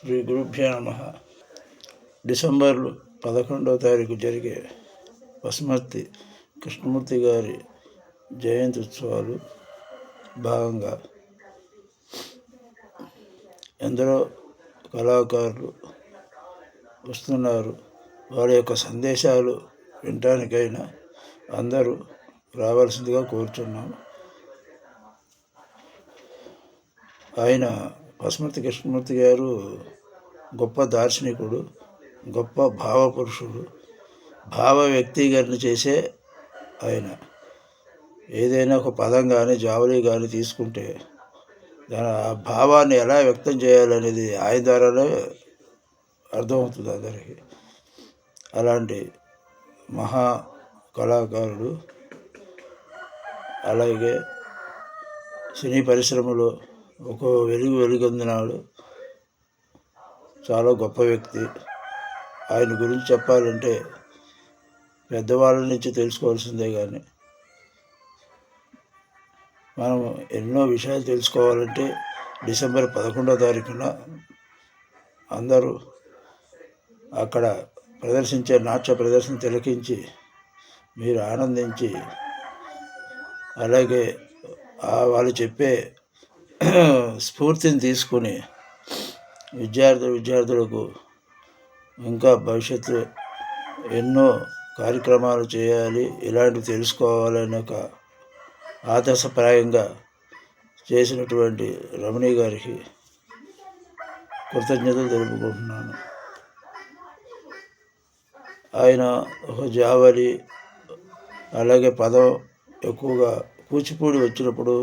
శ్రీ గురుభ్యో నమః. డిసెంబర్ 11వ తారీఖు జరిగే పశుమర్తి కృష్ణమూర్తి గారి జయంతి ఉత్సవాలు భాగంగా ఎందరో కళాకారులు వస్తున్నారు. వాళ్ళ యొక్క సందేశాలు వినటానికైనా అందరూ రావాల్సిందిగా కోరుచున్నాము. ఆయన పశుమర్తి కృష్ణమూర్తి గారు గొప్ప దార్శనికుడు, గొప్ప భావపురుషుడు, భావ వ్యక్తీకరణ చేసే ఆయన. ఏదైనా ఒక పదం కానీ జావళి కానీ తీసుకుంటే దాని ఆ భావాన్ని ఎలా వ్యక్తం చేయాలనేది ఆయన ద్వారానే అర్థమవుతుంది అందరికీ. అలాంటి మహా కళాకారుడు. అలాగే సినీ పరిశ్రమలో ఒక వెలుగొందినాడు. చాలా గొప్ప వ్యక్తి. ఆయన గురించి చెప్పాలంటే పెద్దవాళ్ళ నుంచి తెలుసుకోవాల్సిందే, కానీ మనం ఎన్నో విషయాలు తెలుసుకోవాలంటే డిసెంబర్ 11వ తారీఖున అందరూ అక్కడ ప్రదర్శించే నాట్య ప్రదర్శన తిలకించి మీరు ఆనందించి, అలాగే వాళ్ళు చెప్పే స్ఫూర్తిని తీసుకుని విద్యార్థులకు ఇంకా భవిష్యత్తు ఎన్నో కార్యక్రమాలు చేయాలి, ఇలాంటివి తెలుసుకోవాలని ఒక ఆదర్శప్రాయంగా చేసినటువంటి రమణి గారికి కృతజ్ఞతలు తెలుపుకుంటున్నాను. ఆయన ఒక జావళి, అలాగే పదం ఎక్కువగా కూచిపూడి వచ్చినప్పుడు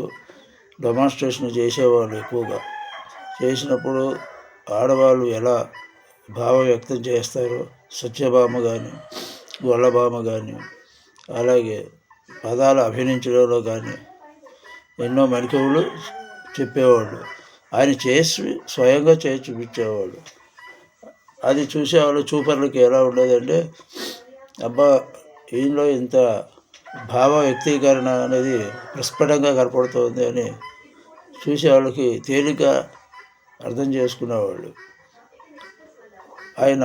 డెమాన్స్ట్రేషన్ చేసేవాళ్ళు. ఎక్కువగా చేసినప్పుడు ఆడవాళ్ళు ఎలా భావ వ్యక్తం చేస్తారో సత్యభామ కానీ గొల్లభామ కానీ, అలాగే పదాలు అభినయించడంలో కానీ ఎన్నో మెలకువలు చెప్పేవాళ్ళు. ఆయన చేసి స్వయంగా చేసి చూపించేవాళ్ళు. అది చూసేవాళ్ళు చూపర్లకి ఎలా ఉండేదంటే, అబ్బా ఈయనలో ఇంత భావ వ్యక్తీకరణ అనేది ప్రస్ఫుటంగా కనపడుతుంది అని చూసేవాళ్ళకి తేలిక అర్థం చేసుకునేవాళ్ళు. ఆయన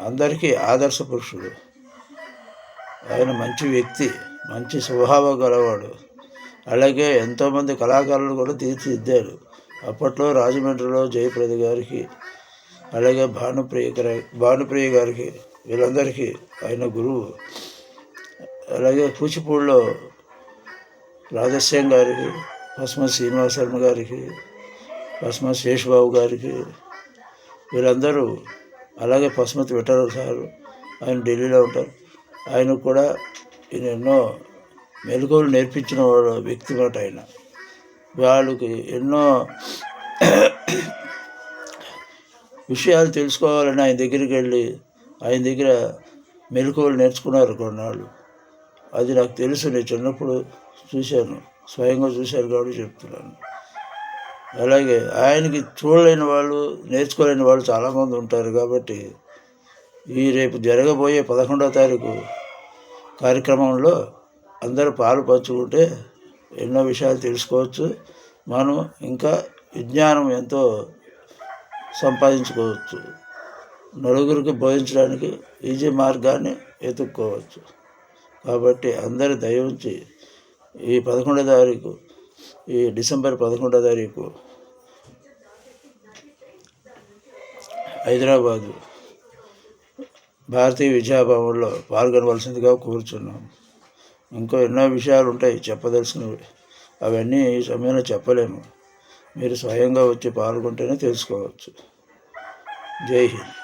అందరికీ ఆదర్శ పురుషుడు. ఆయన మంచి వ్యక్తి, మంచి స్వభావం గలవాడు. అలాగే ఎంతోమంది కళాకారులు కూడా తీర్చిదిద్దారు. అప్పట్లో రాజమండ్రిలో జయప్రద గారికి, అలాగే భానుప్రియ గారికి, వీళ్ళందరికీ ఆయన గురువు. అలాగే కూచిపూడిలో రాధశ్యామ్ గారికి, పశుమర్తి శ్రీనివాస శర్మ గారికి, పశుమర్తి శేషబాబు గారికి, వీళ్ళందరూ, అలాగే పశుమర్తి విఠల సారు, ఆయన ఢిల్లీలో ఉంటారు. ఆయనకు కూడా ఈయన ఎన్నో మెలకువలు నేర్పించిన వ్యక్తి మాట ఆయన. వాళ్ళకి ఎన్నో విషయాలు తెలుసుకోవాలని ఆయన దగ్గరికి వెళ్ళి ఆయన దగ్గర మెలకువలు నేర్చుకున్నారు కొన్నాళ్ళు. అది నాకు తెలుసు, నేను చిన్నప్పుడు చూశాను, స్వయంగా చూశాను కాబట్టి చెప్తున్నాను. అలాగే ఆయనకి చూడలేని వాళ్ళు, నేర్చుకోలేని వాళ్ళు చాలామంది ఉంటారు. కాబట్టి ఈ రేపు జరగబోయే 11వ తారీఖు కార్యక్రమంలో అందరూ పాలు పంచుకుంటే ఎన్నో విషయాలు తెలుసుకోవచ్చు. మనం ఇంకా విజ్ఞానం ఎంతో సంపాదించుకోవచ్చు. నలుగురికి బోధించడానికి ఈజీ మార్గాన్ని వెతుక్కోవచ్చు. కాబట్టి అందరూ దయ ఉంచి ఈ 11వ తారీఖు, ఈ డిసెంబర్ 11వ తారీఖు హైదరాబాదు భారతీయ విద్యాభవన్లో పాల్గొనవలసిందిగా కోరుచున్నాం. ఇంకో ఎన్నో విషయాలు ఉంటాయి చెప్పదలసినవి, అవన్నీ ఈ సమయంలో చెప్పలేము. మీరు స్వయంగా వచ్చి పాల్గొంటేనే తెలుసుకోవచ్చు. జై హింద్.